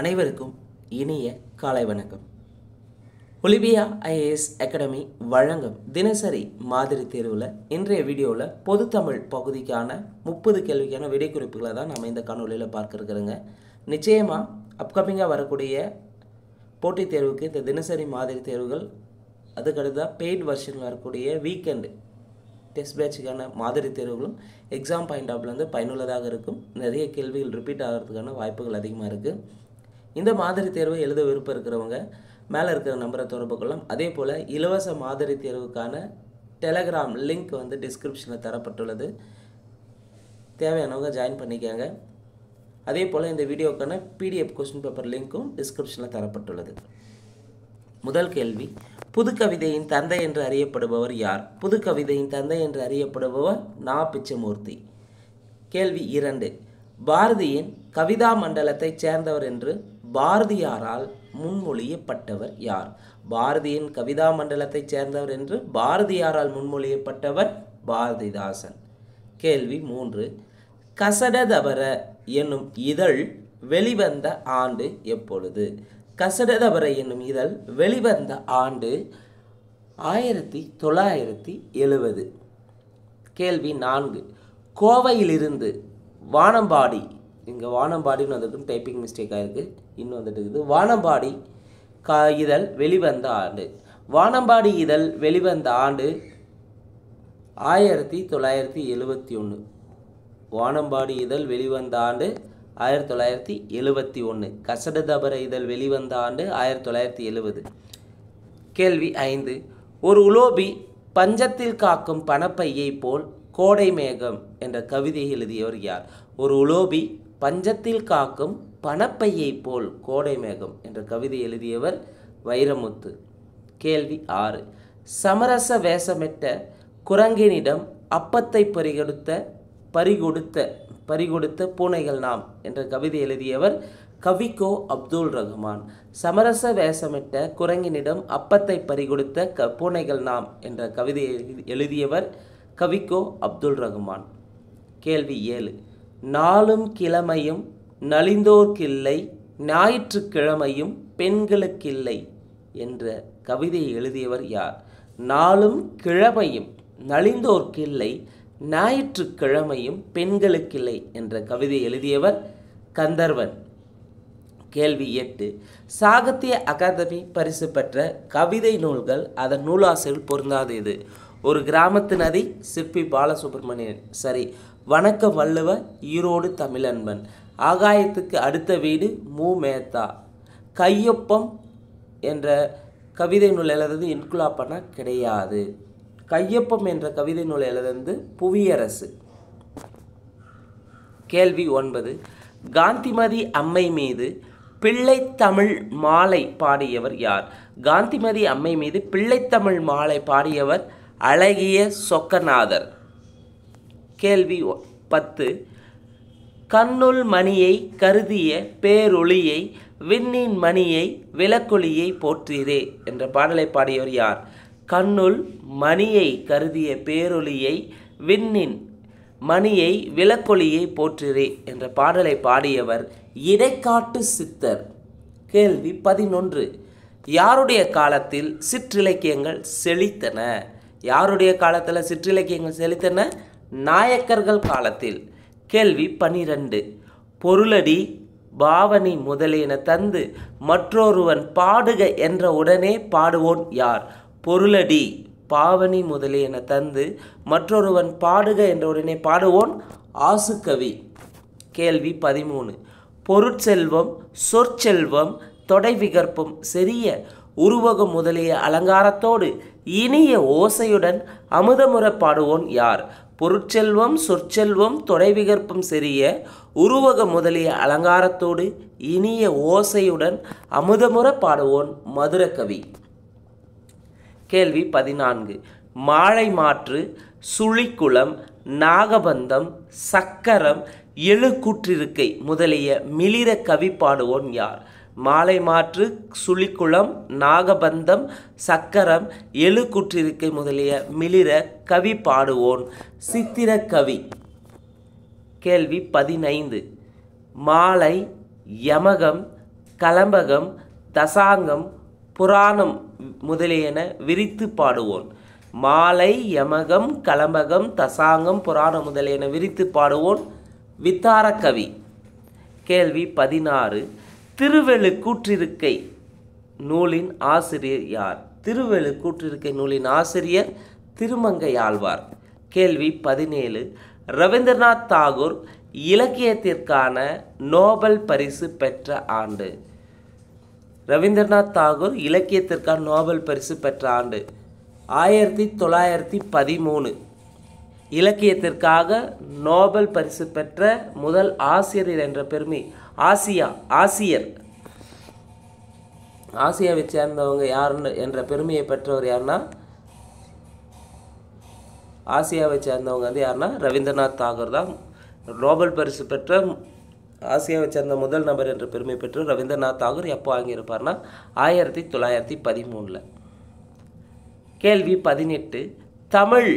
அனைவருக்கும் இனிய காலை வணக்கம். ஒலிம்பியா ஐஏஎஸ் அகாடமி வழங்கும் தினசரி மாதிரி தேர்வில் இன்றைய வீடியோவில் பொதுத்தமிழ் பகுதிக்கான 30 கேள்விக்கான விடைக்குறிப்புகளை தான் நம்ம இந்த காணொலியில் பார்க்க இருக்கிறோங்க. நிச்சயமாக அப்கமிங்காக வரக்கூடிய போட்டித் தேர்வுக்கு இந்த தினசரி மாதிரி தேர்வுகள், அதுக்கடுத்து பெய்ட் வெர்ஷன் வரக்கூடிய வீக்கெண்டு டெஸ்ட் பேட்சுக்கான மாதிரி தேர்வுகளும் எக்ஸாம் பாயிண்ட் ஆஃப்லேருந்து பயனுள்ளதாக இருக்கும். நிறைய கேள்விகள் ரிப்பீட் ஆகிறதுக்கான வாய்ப்புகள் அதிகமாக இருக்குது. இந்த மாதிரி தேர்வை எழுத விருப்பம் இருக்கிறவங்க மேலே இருக்கிற நம்பரை தொடர்பு கொள்ளலாம். அதே போல் இலவச மாதிரி தேர்வுக்கான டெலகிராம் லிங்க் டிஸ்கிரிப்ஷனில் தரப்பட்டுள்ளது. தேவையானவங்க ஜாயின் பண்ணிக்கோங்க. அதே போல் இந்த வீடியோக்கான PDF கொஸ்டின் பேப்பர் லிங்க்கும் டிஸ்கிரிப்ஷனில் தரப்பட்டுள்ளது. முதல் கேள்வி, புதுக்கவிதையின் தந்தை என்று அறியப்படுபவர் யார்? புதுக்கவிதையின் தந்தை என்று அறியப்படுபவர் நா. பிச்சமூர்த்தி. கேள்வி 2, பாரதியின் கவிதா மண்டலத்தைச் சேர்ந்தவர் என்று பாரதியாரால் முன்மொழியப்பட்டவர் யார்? பாரதியின் கவிதா மண்டலத்தைச் சேர்ந்தவர் என்று பாரதியாரால் முன்மொழியப்பட்டவர் பாரதிதாசன். கேள்வி 3, கசடதபர என்னும் இதழ் வெளிவந்த ஆண்டு எப்பொழுது? கசடதபர என்னும் இதழ் வெளிவந்த ஆண்டு 1970. கேள்வி 4, கோவையிலிருந்து வானம்பாடி, இங்கே வானம்பாடின்னு வந்துருக்கு, டைப்பிங் மிஸ்டேக் ஆகிருக்கு, இன்னும் இருக்குது. வானம்பாடி இதழ் வெளிவந்த ஆண்டு. வானம்பாடி இதழ் வெளிவந்த ஆண்டு 1971. வானம்பாடி இதழ் வெளிவந்த ஆண்டு 1971. கசடதபர இதழ் வெளிவந்த ஆண்டு 1970. கேள்வி 5, ஒரு உலோபி பஞ்சத்தில் காக்கும் பணப்பையை போல் கோடை மேகம் என்ற கவிதையை எழுதியவர் யார்? ஒரு உலோபி பஞ்சத்தில் காக்கும் பணப்பையை போல் கோடை மேகம் என்ற கவிதை எழுதியவர் வைரமுத்து. கேள்வி 6, சமரச வேஷமிட்ட குரங்கினிடம் அப்பத்தை பறிகொடுத்த பூனைகள் நாம் என்ற கவிதை எழுதியவர் கவிக்கோ அப்துல் ரஹ்மான். சமரச வேஷமிட்ட குரங்கினிடம் அப்பத்தை பறிகொடுத்த பூனைகள் நாம் என்ற கவிதை எழுதியவர் கவிக்கோ அப்துல் ரஹ்மான். கேள்வி 7, நாளும் கிழமையும் நலிந்தோர்க்கில்லை, ஞாயிற்றுக்கிழமையும் பெண்களுக்கில்லை என்ற கவிதையை எழுதியவர் யார்? நாளும் கிழமையும் நலிந்தோர்க்கில்லை, ஞாயிற்றுக்கிழமையும் பெண்களுக்கில்லை என்ற கவிதை எழுதியவர் கந்தர்வன். கேள்வி 8, சாகித்ய அகாதமி பரிசு பெற்ற கவிதை நூல்கள் அதன் நூலாசிரியர் பொருந்தாது இது? ஒரு கிராமத்து நதி, சிற்பி பாலசுப்ரமணியன். சரி. வணக்கம் வள்ளுவ, ஈரோடு தமிழன்பன். ஆகாயத்துக்கு அடுத்த வீடு மு. மேத்தா. கையொப்பம் என்ற கவிதை நூல் எழுதுறது இன்குலாப்பனா கிடையாது. கையொப்பம் என்ற கவிதை நூல் எழுதுறது புவியரசு. கேள்வி 9, காந்திமதி அம்மை மீது பிள்ளைத்தமிழ் மாலை பாடியவர் யார்? காந்திமதி அம்மை மீது பிள்ளைத்தமிழ் மாலை பாடியவர் அழகிய சொக்கநாதர். கேள்வி 10, கண்ணுள் மணியை கருதிய பேரொளியை விண்ணின் மணியை விளக்கொளியை போற்றீரே என்ற பாடலை பாடியவர் யார்? கண்ணுள் மணியை கருதிய பேரொளியை விண்ணின் மணியை விளக்கொளியை போற்றீரே என்ற பாடலை பாடியவர் இடைக்காட்டு சித்தர். கேள்வி 11, யாருடைய காலத்தில் சிற்றிலக்கியங்கள் செழித்தன? யாருடைய காலத்தில் சிற்றிலக்கியங்கள் செழித்தன? நாயக்கர்கள் காலத்தில். கேள்வி 12, பொருளடி பாவனி முதலியன தந்து மற்றொருவன் பாடுக என்ற உடனே பாடுவோன் யார்? பொருளடி பாவனி முதலியன தந்து மற்றொருவன் பாடுக என்ற உடனே பாடுவோன் ஆசுகவி. கேள்வி 13, பொருட்செல்வம் சொற்செல்வம் தொடை விகற்பம் செறிய உருவகம் முதலிய அலங்காரத்தோடு இனிய ஓசையுடன் அமுதமுற பாடுவோன் யார்? பொருட்செல்வம் சொற்செல்வம் தொடை விகற்பம் செறிய உருவகம் முதலிய அலங்காரத்தோடு இனிய ஓசையுடன் அமுதமுற பாடுவோன் மதுரகவி. கேள்வி 14, மாலை மாற்று சுழிக்குளம் நாகபந்தம் சக்கரம் எழுக்கூற்றிருக்கை முதலிய மிளிர கவி பாடுவோன் யார்? மாலை மாற்று சுழிக்குளம் நாகபந்தம் சக்கரம் எழுக்கூற்றிருக்கை முதலிய மிளிர கவி பாடுவோன் சித்திரக்கவி. கேள்வி 15, மாலை யமகம் கலம்பகம் தசாங்கம் புராணம் முதலியன விரித்து பாடுவோன். மாலை யமகம் கலம்பகம் தசாங்கம் புராணம் முதலியன விரித்து பாடுவோன் வித்தாரக்கவி. கேள்வி 16. திருவெழுக்கூற்றிருக்கை நூலின் ஆசிரியர் யார்? திருவெழுக்கூற்றிருக்கை நூலின் ஆசிரியர் திருமங்கையாழ்வார். கேள்வி 17. ரவீந்திரநாத் தாகூர் இலக்கியத்திற்கான நோபல் பரிசு பெற்ற ஆண்டு. ரவீந்திரநாத் தாகூர் இலக்கியத்திற்கான நோபல் பரிசு பெற்ற ஆண்டு 1913. இலக்கியத்திற்காக நோபல் பரிசு பெற்ற முதல் ஆசிரியர் என்ற பெருமை ஆசியாவை சேர்ந்தவங்க யாருன்னு என்ற பெருமையை பெற்றவர் யாருன்னா ஆசியாவை சேர்ந்தவங்க வந்து யாருன்னா ரவீந்திரநாத் தாகூர் தான் நோபல் பரிசு பெற்ற ஆசியாவை சேர்ந்த முதல் நபர் என்ற பெருமை பெற்று ரவீந்திரநாத் தாகூர் எப்போ வாங்கியிருப்பார்னா 1913. கேள்வி 18. தமிழ்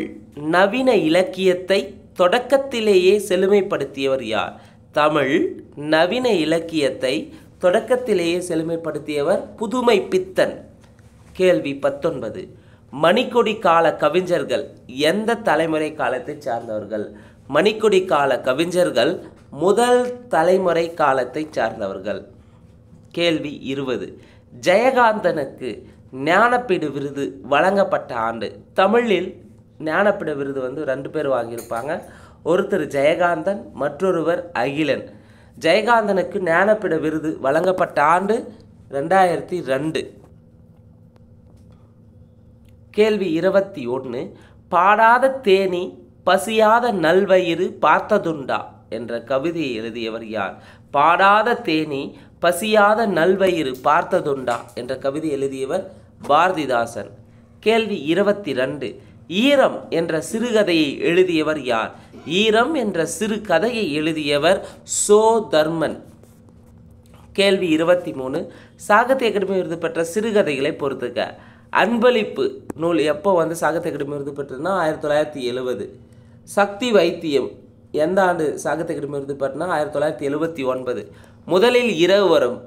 நவீன இலக்கியத்தை தொடக்கத்திலேயே செழுமைப்படுத்தியவர் யார்? தமிழ் நவீன இலக்கியத்தை தொடக்கத்திலேயே செழுமைப்படுத்தியவர் புதுமை பித்தன். கேள்வி 19. மணிக்கொடி கால கவிஞர்கள் எந்த தலைமுறை காலத்தை சார்ந்தவர்கள்? மணிக்கொடி கால கவிஞர்கள் முதல் தலைமுறை காலத்தை சார்ந்தவர்கள். கேள்வி 20. ஜெயகாந்தனுக்கு ஞானப்பீடு விருது வழங்கப்பட்ட ஆண்டு. தமிழில் ஞானப்பீடு விருது வந்து 2 பேர் வாங்கியிருப்பாங்க. ஒருத்தர் ஜெயகாந்தன், மற்றொருவர் அகிலன். ஜெயகாந்தனுக்கு ஞானப்பீடு விருது வழங்கப்பட்ட ஆண்டு 2002. கேள்வி 21. பாடாத தேனி பசியாத நல்வயிறு பார்த்ததுண்டா என்ற கவிதையை எழுதியவர் யார்? பாடாத தேனி பசியாத நல்வயிறு பார்த்ததுண்டா என்ற கவிதை எழுதியவர் பாரதிதாசன். கேள்வி 22. ஈரம் என்ற சிறுகதையை எழுதியவர் யார்? ஈரம் என்ற சிறு கதையை எழுதியவர் சோ தர்மன். கேள்வி 23. சாகித்ய அகாடமி விருது பெற்ற சிறுகதைகளை பொறுத்துக்க. அன்பளிப்பு நூல் எப்போ வந்து சாகித்ய அகாடமி விருது பெற்றதுன்னா 1970. சக்தி வைத்தியம் எந்த ஆண்டு சாகித்ய அகாடமி விருது பெற்றனா 1979. முதலில் இரவு வரும்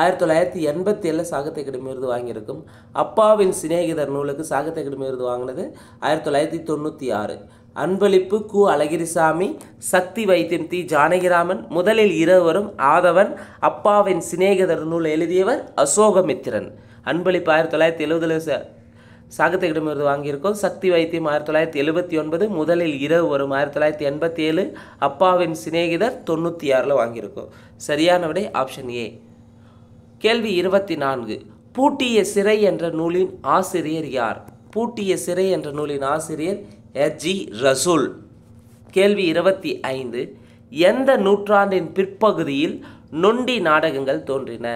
1987 சாகித்ய அகாடமி விருது வாங்கியிருக்கும். அப்பாவின் சிநேகிதர் நூலுக்கு சாகித்ய அகாடமி விருது வாங்கினது 1996. அன்பளிப்பு கு அழகிரிசாமி, சக்தி வைத்தியம் தி ஜானகிராமன், முதலில் இரவு வரும் ஆதவன், அப்பாவின் சிநேகிதர் நூல் எழுதியவர் அசோகமித்திரன். அன்பளிப்பு 1970 சாகித்ய அகாடமி விருது வாங்கியிருக்கோம். சக்தி வைத்தியம் 1979, முதலில் இரவு வரும் 1987, அப்பாவின் சிநேகிதர் 96 வாங்கியிருக்கோம். சரியான விடை ஆப்ஷன் ஏ. கேள்வி 24. பூட்டிய சிறை என்ற நூலின் ஆசிரியர் யார்? பூட்டிய சிறை என்ற நூலின் ஆசிரியர் எச்.ஜி. ரசூல். கேள்வி 25. எந்த நூற்றாண்டின் பிற்பகுதியில் நொண்டி நாடகங்கள் தோன்றின?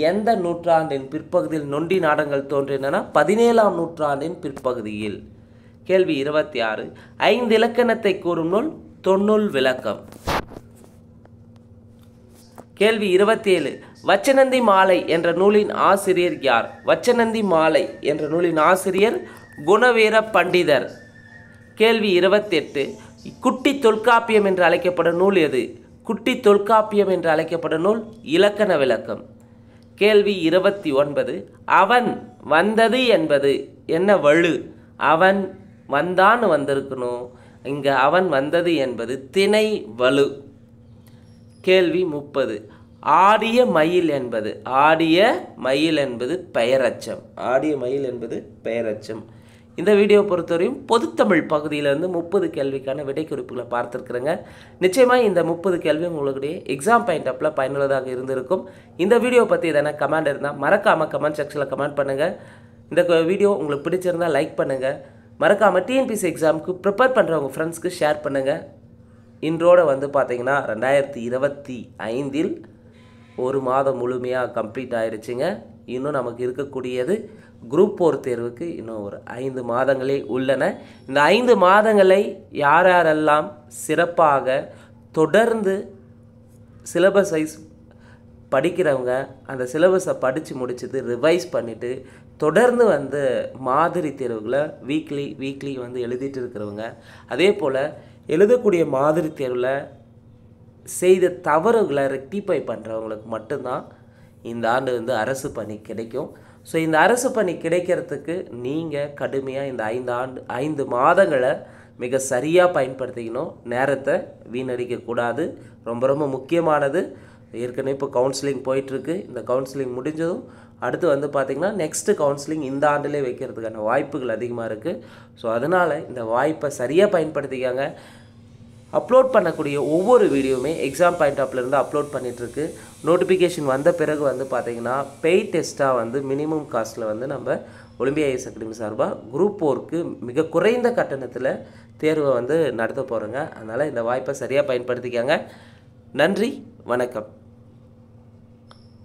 எந்த நூற்றாண்டின் பிற்பகுதியில் நொண்டி நாடகங்கள் தோன்றின? 17ஆம் நூற்றாண்டின் பிற்பகுதியில். கேள்வி 26. 5 இலக்கணத்தை கூறும் நூல் தொன்னூல் விளக்கம். கேள்வி 27. வச்சனந்தி மாலை என்ற நூலின் ஆசிரியர் யார்? வச்சனந்தி மாலை என்ற நூலின் ஆசிரியர் குணவீர பண்டிதர். கேள்வி 28. குட்டி தொல்காப்பியம் என்று அழைக்கப்படும் நூல் எது? குட்டி தொல்காப்பியம் என்று அழைக்கப்படும் நூல் இலக்கண விளக்கம். கேள்வி 29. அவன் வந்தது என்பது என்ன வழு? அவன் வந்தான்னு வந்திருக்கணும். இங்கே அவன் வந்தது என்பது திணை வலு. கேள்வி 30. ஆடிய மயில் என்பது பெயரச்சம். ஆடிய மயில் என்பது பெயரச்சம். இந்த வீடியோ பொறுத்தவரையும் பொதுத்தமிழ் பகுதியிலேருந்து 30 கேள்விக்கான விடை குறிப்புகளை பார்த்துருக்குறேங்க. நிச்சயமாக இந்த 30 கேள்வி உங்களுடைய எக்ஸாம் பாயிண்ட் ஆஃபில் பயனுள்ளதாக இருந்திருக்கும். இந்த வீடியோ பற்றி எதனா கமெண்ட் இருந்தால் மறக்காமல் கமெண்ட் செக்ஷனில் கமெண்ட் பண்ணுங்கள். இந்த வீடியோ உங்களுக்கு பிடிச்சிருந்தால் லைக் பண்ணுங்கள். மறக்காமல் டிஎன்பிஎஸ்சி எக்ஸாமுக்கு ப்ரிப்பேர் பண்ணுறவங்க ஃப்ரெண்ட்ஸ்க்கு ஷேர் பண்ணுங்கள். இன்றோடு வந்து பார்த்திங்கன்னா 2025 1 மாதம் முழுமையாக கம்ப்ளீட் ஆயிடுச்சுங்க. இன்னும் நமக்கு இருக்கக்கூடியது குரூப் 4 தேர்வுக்கு இன்னும் ஒரு 5 மாதங்களே உள்ளன. இந்த 5 மாதங்களை யாரெல்லாம் சிறப்பாக தொடர்ந்து சிலபஸ் வைஸ் படிக்கிறவங்க அந்த சிலபஸை படித்து முடிச்சுட்டு ரிவைஸ் பண்ணிவிட்டு தொடர்ந்து வந்து மாதிரி தேர்வுகளை வீக்லி வந்து எழுதிட்டு இருக்கிறவங்க, அதே போல் எழுதக்கூடிய மாதிரி தேர்வில் செய்த தவறுகளை ரெக்டிஃபை பண்ணுறவங்களுக்கு மட்டும்தான் இந்த ஆண்டு வந்து அரசு பணி கிடைக்கும். ஸோ இந்த அரசு பணி கிடைக்கிறதுக்கு நீங்கள் கடுமையாக இந்த 5 மாதங்களை மிக சரியாக பயன்படுத்திக்கணும். நேரத்தை வீணடிக்கக்கூடாது. ரொம்ப ரொம்ப முக்கியமானது. ஏற்கனவே இப்போ கவுன்சிலிங் போயிட்டுருக்கு. இந்த கவுன்சிலிங் முடிஞ்சதும் அடுத்து வந்து பார்த்திங்கன்னா நெக்ஸ்ட்டு கவுன்சிலிங் இந்த ஆண்டிலே வைக்கிறதுக்கான வாய்ப்புகள் அதிகமாக இருக்குது. ஸோ அதனால் இந்த வாய்ப்பை சரியாக பயன்படுத்திக்காங்க. அப்லோட் பண்ணக்கூடிய ஒவ்வொரு வீடியோவுமே எக்ஸாம் பாயிண்ட் ஆஃப்லேருந்து அப்லோட் பண்ணிகிட்ருக்கு. நோட்டிஃபிகேஷன் வந்த பிறகு வந்து பார்த்திங்கன்னா பெய்ட் டெஸ்ட்டாக வந்து மினிமம் காஸ்ட்டில் வந்து நம்ம ஒலிம்பியா ஐஏஎஸ் அகாடமி சார்பாக குரூப் 4க்கு மிக குறைந்த கட்டணத்தில் தேர்வை வந்து நடத்த போகிறோங்க. அதனால் இந்த வாய்ப்பை சரியாக பயன்படுத்திக்காங்க. நன்றி, வணக்கம்.